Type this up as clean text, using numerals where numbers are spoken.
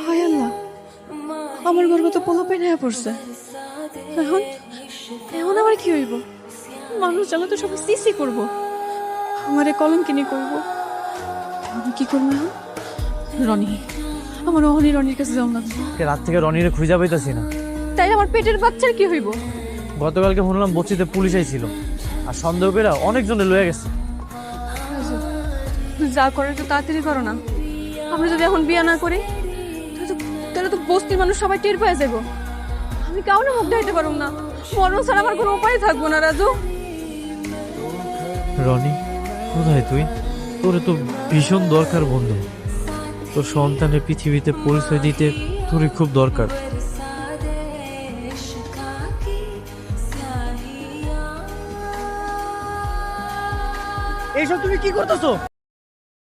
হায় আল্লাহ, আমার গর্ব তো পোলা পেন হয়ে পড়ছে। এখন এখন আবার কি হইব? মানুষ জানা তো সবাই সিসি করবো, আমারে কলঙ্কিনী করবো। আমি কি করবো এখন? রনি, আমার রনির কাছে যাও না। রাত থেকে রনিরে খুঁজে পাইতেছি না। তাই আমার পেটের বাচ্চার কি হইব? গতকালকে শুনলাম বচিতে পুলিশ আইছিল, আর সন্দেহ করে অনেকজনে লয়ে গেছে। যা করে একটু তাড়াতাড়ি করো না। আমরা যদি এখন বিয়ে না করি তাহলে তো বস্তির মানুষ সবাই টের পেয়ে যাবো। আমি কাউকে মুখ দেখাইতে পারবো না, মরণ ছাড়া আমার কোনো উপায় থাকবো না। রাজু, রনি কোথায় তুই? তোরে তো ভীষণ দরকার বন্ধু। তোর সন্তানের পৃথিবীতে পরিচয় দিতে তোরই খুব দরকার। এইসব তুমি কি করতেছো?